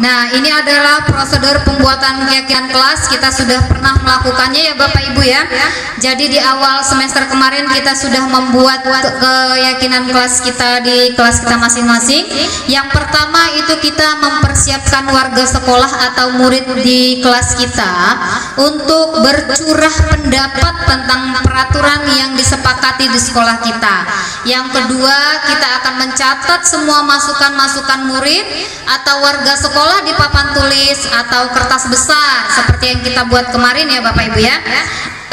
Speaker 4: Nah, ini adalah prosedur pembuatan keyakinan kelas. Kita sudah pernah melakukannya ya Bapak Ibu ya. Jadi di awal semester kemarin kita sudah membuat keyakinan kelas kita di kelas kita masing-masing. Yang pertama itu kita mempersiapkan warga sekolah atau murid di kelas kita untuk bercurah pendapat tentang peraturan yang disepakati di sekolah kita. Yang kedua, kita akan mencatat semua masukan-masukan murid atau warga sekolah di papan tulis atau kertas besar seperti yang kita buat kemarin ya Bapak Ibu ya.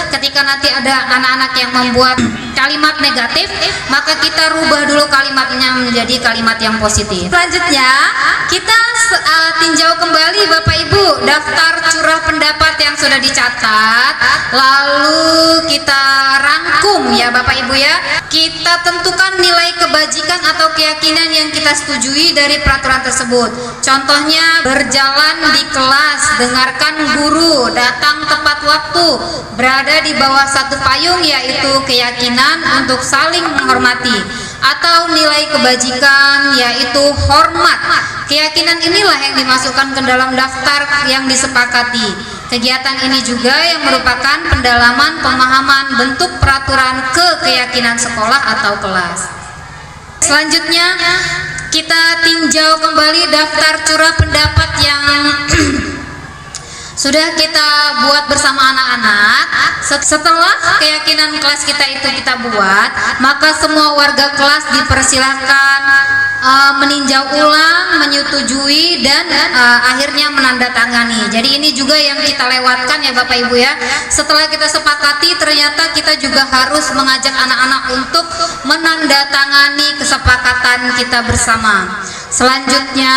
Speaker 4: Ketika nanti ada anak-anak yang membuat kalimat negatif, maka kita rubah dulu kalimatnya menjadi kalimat yang positif. Selanjutnya kita tinjau kembali Bapak Ibu daftar curah pendapat yang sudah dicatat, lalu kita rangkum ya Bapak Ibu ya. Kita tentukan nilai kebajikan atau keyakinan yang kita setujui dari peraturan tersebut. Contohnya berjalan di kelas, dengarkan guru, datang tepat waktu, berada di bawah satu payung yaitu keyakinan untuk saling menghormati, atau nilai kebajikan yaitu hormat. Keyakinan inilah yang dimasukkan ke dalam daftar yang disepakati. Kegiatan ini juga yang merupakan pendalaman pemahaman bentuk peraturan ke keyakinan sekolah atau kelas. Selanjutnya kita tinjau kembali daftar curah pendapat yang sudah kita buat bersama anak-anak. Setelah keyakinan kelas kita itu kita buat, maka semua warga kelas dipersilahkan meninjau ulang, menyetujui, dan akhirnya menandatangani. Jadi ini juga yang kita lewatkan ya Bapak Ibu ya. Setelah kita sepakati, ternyata kita juga harus mengajak anak-anak untuk menandatangani kesepakatan kita bersama. Selanjutnya,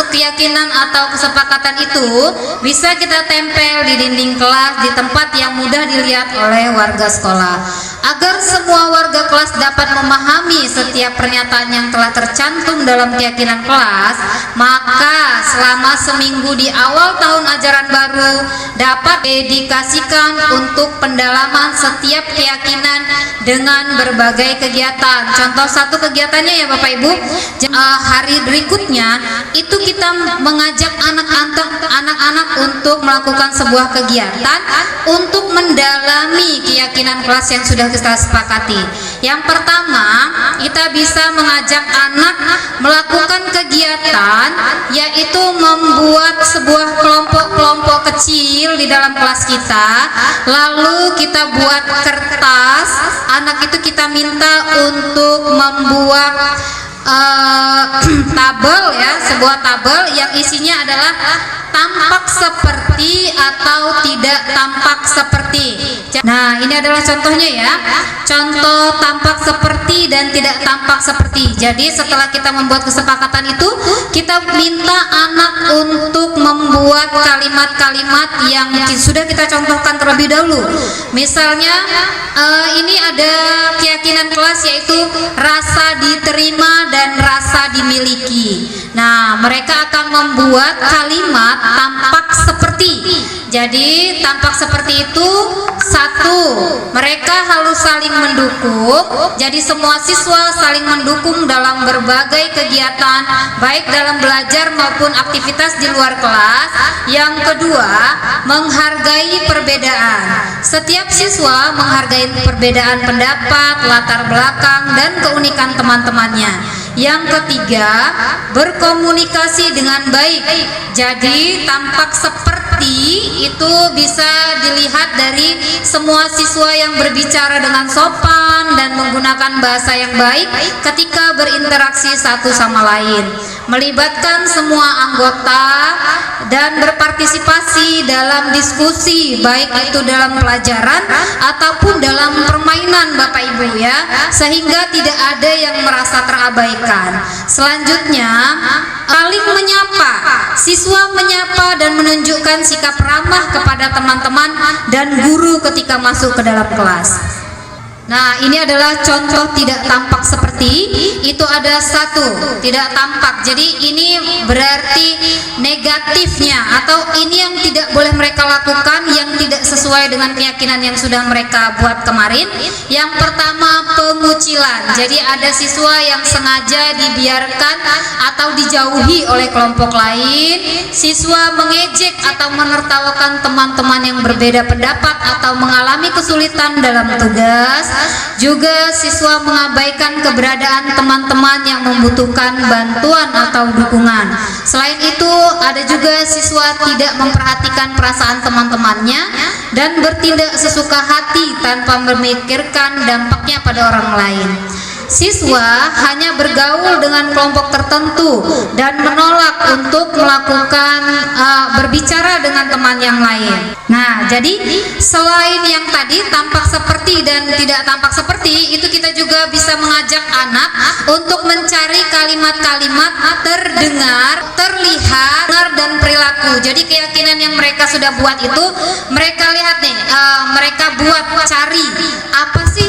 Speaker 4: keyakinan atau kesepakatan itu bisa kita tempel di dinding kelas di tempat yang mudah dilihat oleh warga sekolah. Agar semua warga kelas dapat memahami setiap pernyataan yang telah tercantum dalam keyakinan kelas, maka selama seminggu di awal tahun ajaran baru dapat dedikasikan untuk pendalaman setiap keyakinan dengan berbagai kegiatan. Contoh satu kegiatannya ya Bapak Ibu, hari berikutnya itu kita mengajak anak-anak untuk melakukan sebuah kegiatan untuk mendalami keyakinan kelas yang sudah kita sepakati. Yang pertama, kita bisa mengajak anak melakukan kegiatan yaitu membuat sebuah kelompok-kelompok kecil di dalam kelas kita, lalu kita buat kertas. Anak itu kita minta untuk membuat tabel ya, sebuah tabel yang isinya adalah tampak seperti atau tidak tampak seperti. Nah, ini adalah contohnya ya. Contoh tampak seperti dan tidak tampak seperti. Jadi setelah kita membuat kesepakatan itu, kita minta anak untuk membuat kalimat-kalimat yang sudah kita contohkan terlebih dahulu. Misalnya ini ada keyakinan kelas yaitu rasa diterima dan rasa dimiliki. Nah, mereka akan membuat kalimat tampak seperti. Jadi tampak seperti itu, satu, mereka harus saling mendukung. Jadi semua siswa saling mendukung dalam berbagai kegiatan, baik dalam belajar maupun aktivitas di luar kelas. Yang kedua, menghargai perbedaan. Setiap siswa menghargai perbedaan pendapat, latar belakang, dan keunikan teman-temannya. Yang ketiga, berkomunikasi dengan baik. Jadi tampak seperti itu bisa dilihat dari semua siswa yang berbicara dengan sopan dan menggunakan bahasa yang baik ketika berinteraksi satu sama lain, melibatkan semua anggota dan berpartisipasi dalam diskusi, baik itu dalam pelajaran ataupun dalam permainan Bapak Ibu ya, sehingga tidak ada yang merasa terabaikan. Selanjutnya, saling menyapa. Siswa menyapa dan menunjukkan sikap ramah kepada teman-teman dan guru ketika masuk ke dalam kelas. Nah, ini adalah contoh tidak tampak seperti itu. Ada satu tidak tampak, jadi ini berarti negatifnya, atau ini yang tidak boleh mereka lakukan, yang tidak sesuai dengan keyakinan yang sudah mereka buat kemarin. Yang pertama, pengucilan. Jadi ada siswa yang sengaja dibiarkan atau dijauhi oleh kelompok lain. Siswa mengejek atau menertawakan teman-teman yang berbeda pendapat atau mengalami kesulitan dalam tugas. Juga siswa mengabaikan keberadaan teman-teman yang membutuhkan bantuan atau dukungan. Selain itu, ada juga siswa tidak memperhatikan perasaan teman-temannya dan bertindak sesuka hati tanpa memikirkan dampaknya pada orang lain. Siswa hanya bergaul dengan kelompok tertentu dan menolak untuk melakukan berbicara dengan teman yang lain. Nah, jadi selain yang tadi tampak seperti dan tidak tampak seperti itu, kita juga bisa mengajak anak untuk mencari kalimat-kalimat terdengar, terlihat, dan perilaku. Jadi keyakinan yang mereka sudah buat itu, mereka lihat nih, mereka buat cari apa sih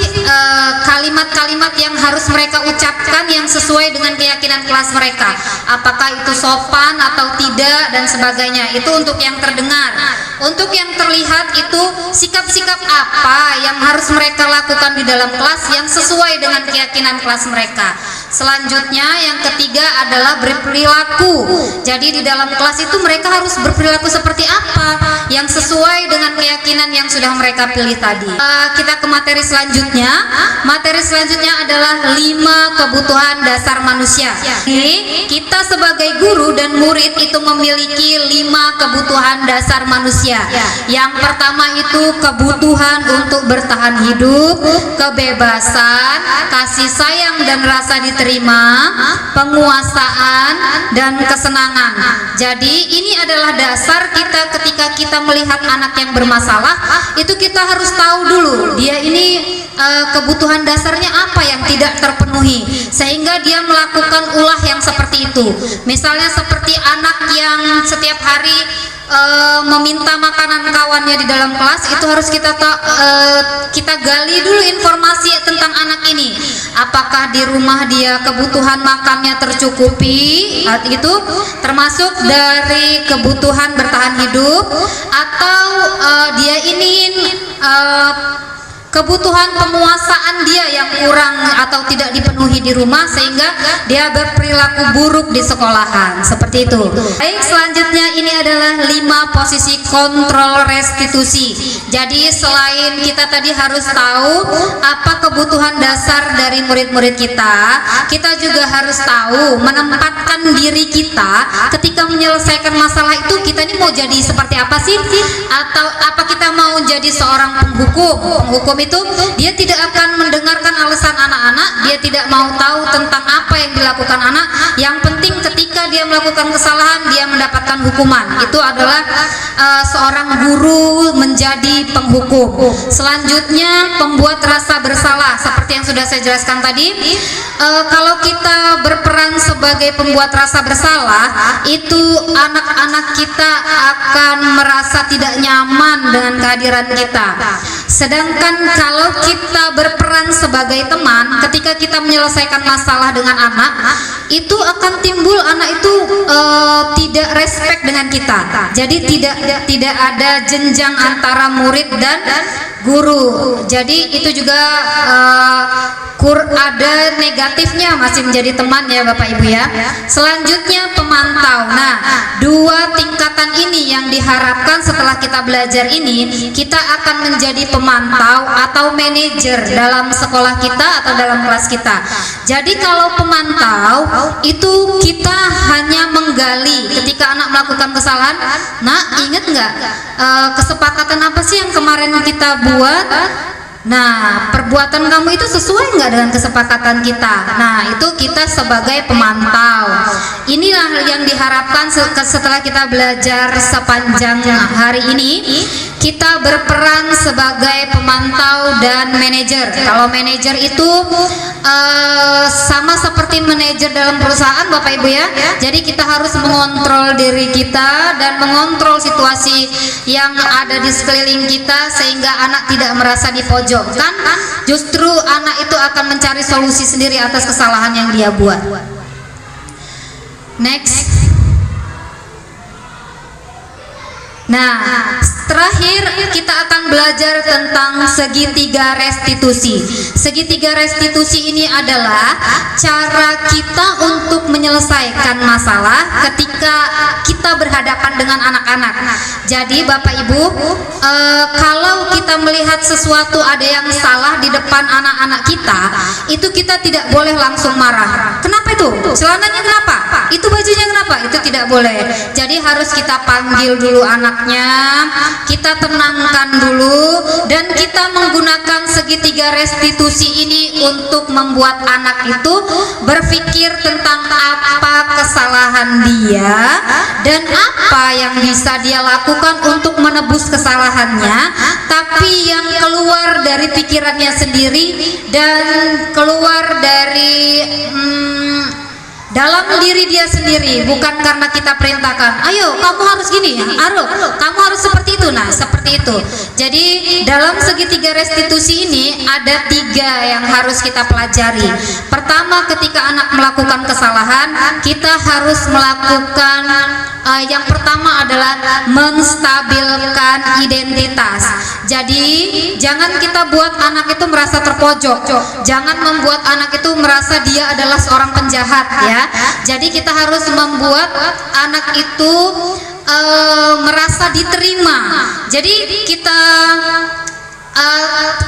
Speaker 4: kalimat-kalimat yang harus mereka ucapkan yang sesuai dengan keyakinan kelas mereka, apakah itu sopan atau tidak dan sebagainya. Itu untuk yang terdengar. Untuk yang terlihat itu sikap-sikap apa yang harus mereka lakukan di dalam kelas yang sesuai dengan keyakinan kelas mereka. Selanjutnya yang ketiga adalah berperilaku. Jadi di dalam kelas itu mereka harus berperilaku seperti apa yang sesuai dengan keyakinan yang sudah mereka pilih tadi. Kita ke materi selanjutnya. Materi selanjutnya adalah 5 kebutuhan dasar manusia. Kita sebagai guru dan murid itu memiliki 5 kebutuhan dasar manusia. Yang pertama itu kebutuhan untuk bertahan hidup, kebebasan, kasih sayang dan rasa diterima, penguasaan, dan kesenangan. Jadi ini adalah dasar kita ketika kita melihat anak yang bermasalah, itu kita harus tahu dulu dia ini kebutuhan dasarnya apa yang tidak terpenuhi sehingga dia melakukan ulah yang seperti itu. Misalnya seperti anak yang setiap hari meminta makanan kawannya di dalam kelas, itu harus kita gali dulu informasi tentang anak ini. Apakah di rumah dia kebutuhan makannya tercukupi, itu termasuk dari kebutuhan bertahan hidup, atau dia ingin kebutuhan penguasaan dia yang kurang atau tidak dipenuhi di rumah sehingga dia berperilaku buruk di sekolahan, seperti itu. Baik, selanjutnya ini adalah 5 posisi kontrol restitusi. Jadi selain kita tadi harus tahu apa kebutuhan dasar dari murid-murid kita juga harus tahu menempatkan diri kita ketika menyelesaikan masalah itu. Kita ini mau jadi seperti apa sih? Atau apa kita mau jadi seorang penghukum itu dia tidak akan mendengarkan alasan anak-anak, dia tidak mau tahu tentang apa yang dilakukan anak. Yang penting ketika dia melakukan kesalahan dia mendapatkan hukuman. Itu adalah seorang guru menjadi penghukum. Selanjutnya pembuat rasa bersalah, seperti yang sudah saya jelaskan tadi. Kalau kita berperan sebagai pembuat rasa bersalah, itu anak-anak kita akan merasa tidak nyaman dengan kehadiran kita. Sedangkan kalau kita berperan sebagai teman, ketika kita menyelesaikan masalah dengan anak, itu akan timbul anak itu tidak respect dengan kita. Jadi tidak ada jenjang antara murid dan guru. Jadi itu juga ada negatifnya, masih menjadi teman ya Bapak Ibu ya. Selanjutnya pemantau. Nah, dua tingkatan ini yang diharapkan setelah kita belajar ini, kita akan menjadi pemantau atau manajer dalam sekolah kita atau dalam kelas kita. Jadi kalau pemantau itu kita hanya menggali ketika anak melakukan kesalahan. Nah, ingat nggak kesepakatan apa sih yang kemarin kita buat? Nah, perbuatan kamu itu sesuai nggak dengan kesepakatan kita? Nah, itu kita sebagai pemantau. Inilah yang diharapkan setelah kita belajar sepanjang hari ini. Kita berperan sebagai pemantau dan manajer. Kalau manajer itu sama seperti manajer dalam perusahaan Bapak Ibu ya. Jadi kita harus mengontrol diri kita dan mengontrol situasi yang ada di sekeliling kita sehingga anak tidak merasa dipojokkan. Justru anak itu akan mencari solusi sendiri atas kesalahan yang dia buat. Next. Nah, terakhir kita akan belajar tentang segitiga restitusi. Segitiga restitusi ini adalah cara kita untuk menyelesaikan masalah ketika kita berhadapan dengan anak-anak. Jadi Bapak Ibu, kalau kita melihat sesuatu ada yang salah di depan anak-anak kita, itu kita tidak boleh langsung marah. Kenapa itu? Celananya kenapa? Itu bajunya kenapa? Itu tidak boleh. Jadi harus kita panggil dulu anak, kita tenangkan dulu, dan kita menggunakan segitiga restitusi ini untuk membuat anak itu berpikir tentang apa kesalahan dia dan apa yang bisa dia lakukan untuk menebus kesalahannya, tapi yang keluar dari pikirannya sendiri dan keluar dari dalam diri dia sendiri, bukan karena kita perintahkan, ayo kamu harus gini, ayo kamu harus seperti itu. Nah, seperti itu. Jadi dalam segitiga restitusi ini ada 3 yang harus kita pelajari. Pertama, ketika anak melakukan kesalahan, kita harus melakukan yang pertama adalah menstabilkan identitas. Jadi jangan kita buat anak itu merasa terpojok, jangan membuat anak itu merasa dia adalah seorang penjahat ya. Jadi kita harus membuat anak itu merasa diterima. Jadi kita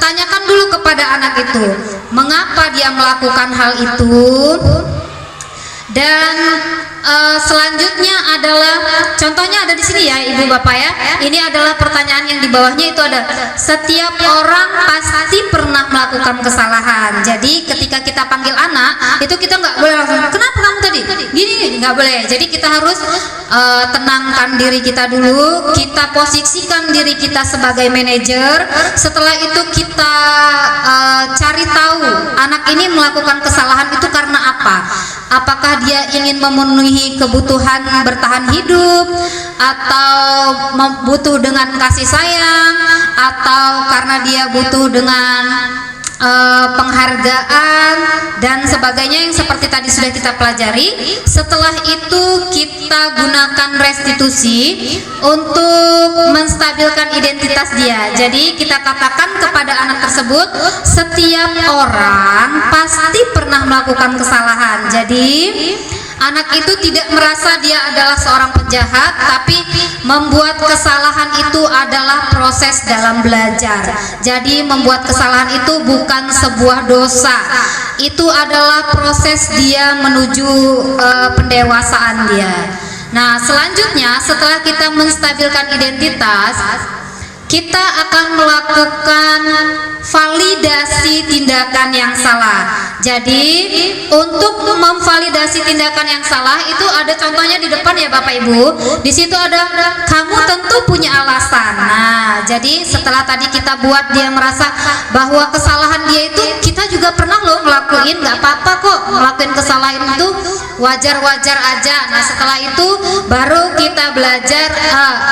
Speaker 4: tanyakan dulu kepada anak itu mengapa dia melakukan hal itu. Dan selanjutnya adalah contohnya ada di sini ya Ibu Bapak ya. Ini adalah pertanyaan yang di bawahnya, itu ada setiap orang pasti pernah melakukan kesalahan. Jadi ketika kita panggil anak itu kita nggak boleh langsung kenapa kamu tadi gini, nggak boleh. Jadi kita harus tenangkan diri kita dulu, kita posisikan diri kita sebagai manajer. Setelah itu kita cari tahu anak ini melakukan kesalahan itu karena apa. Apakah dia ingin memenuhi kebutuhan bertahan hidup, atau butuh dengan kasih sayang, atau karena dia butuh dengan penghargaan dan sebagainya yang seperti tadi sudah kita pelajari. Setelah itu kita gunakan restitusi untuk menstabilkan identitas dia. Jadi kita katakan kepada anak tersebut, setiap orang pasti pernah melakukan kesalahan. Jadi anak itu tidak merasa dia adalah seorang penjahat, tapi membuat kesalahan itu adalah proses dalam belajar. Jadi membuat kesalahan itu bukan sebuah dosa, itu adalah proses dia menuju pendewasaan dia. Nah, selanjutnya setelah kita menstabilkan identitas, kita akan melakukan validasi tindakan yang salah. Jadi untuk memvalidasi tindakan yang salah itu ada contohnya di depan ya Bapak Ibu. Di situ ada kamu tentu punya alasan. Nah, jadi setelah tadi kita buat dia merasa bahwa kesalahan dia itu kita juga pernah loh ngelakuin, nggak apa-apa kok ngelakuin kesalahan itu, wajar-wajar aja. Nah, setelah itu baru kita belajar,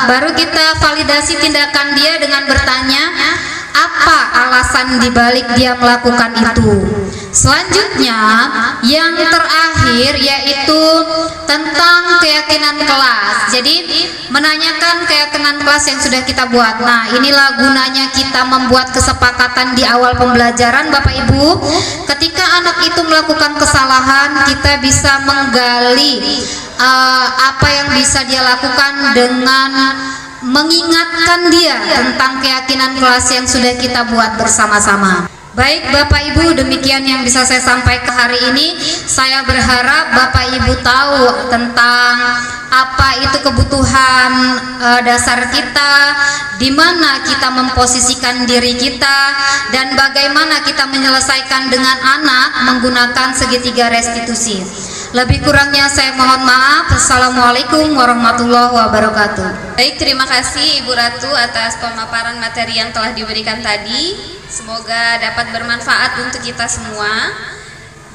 Speaker 4: baru kita validasi tindakan dia dengan bertanya apa alasan dibalik dia melakukan itu. Selanjutnya yang terakhir yaitu tentang keyakinan kelas. Jadi menanyakan keyakinan kelas yang sudah kita buat. Nah, inilah gunanya kita membuat kesepakatan di awal pembelajaran Bapak Ibu. Ketika anak itu melakukan kesalahan, kita bisa menggali apa yang bisa dia lakukan dengan mengingatkan dia tentang keyakinan kelas yang sudah kita buat bersama-sama. Baik Bapak Ibu, demikian yang bisa saya sampaikan hari ini. Saya berharap Bapak Ibu tahu tentang apa itu kebutuhan dasar kita, di mana kita memposisikan diri kita, dan bagaimana kita menyelesaikan dengan anak menggunakan segitiga restitusi. Lebih kurangnya saya mohon maaf. Assalamualaikum warahmatullahi wabarakatuh.
Speaker 1: Baik, terima kasih Ibu Ratu atas pemaparan materi yang telah diberikan tadi. Semoga dapat bermanfaat untuk kita semua.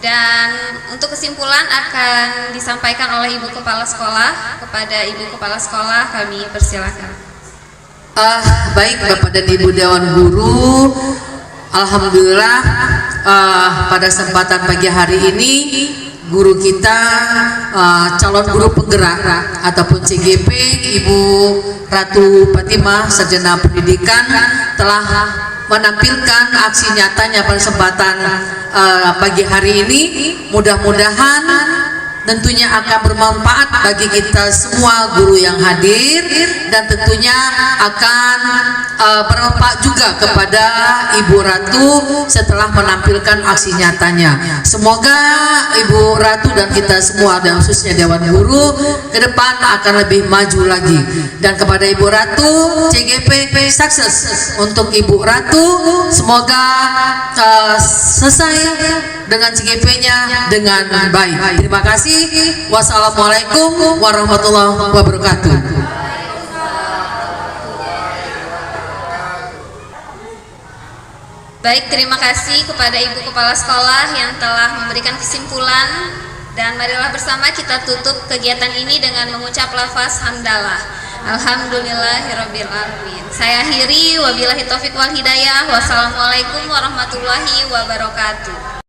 Speaker 1: Dan untuk kesimpulan akan disampaikan oleh Ibu Kepala Sekolah. Kepada Ibu Kepala Sekolah kami persilakan.
Speaker 3: Baik Bapak dan Ibu Dewan Guru, alhamdulillah pada kesempatan pagi hari ini guru kita, calon guru penggerak ataupun CGP, Ibu Ratu Fatimah, Sarjana Pendidikan, telah menampilkan aksi nyatanya pada kesempatan pagi hari ini. Mudah-mudahan tentunya akan bermanfaat bagi kita semua guru yang hadir, dan tentunya akan bermanfaat juga kepada Ibu Ratu setelah menampilkan aksi nyatanya. Semoga Ibu Ratu dan kita semua, dan khususnya Dewan Guru, ke depan akan lebih maju lagi. Dan kepada Ibu Ratu, CGP sukses untuk Ibu Ratu. Semoga selesai dengan CGP-nya dengan baik. Terima kasih. Wassalamualaikum warahmatullahi wabarakatuh.
Speaker 1: Baik, terima kasih kepada Ibu Kepala Sekolah yang telah memberikan kesimpulan. Dan marilah bersama kita tutup kegiatan ini dengan mengucap lafaz hamdalah. Alhamdulillahirabbil alamin. Saya akhiri, wabillahi taufik wal hidayah. Wassalamualaikum warahmatullahi wabarakatuh.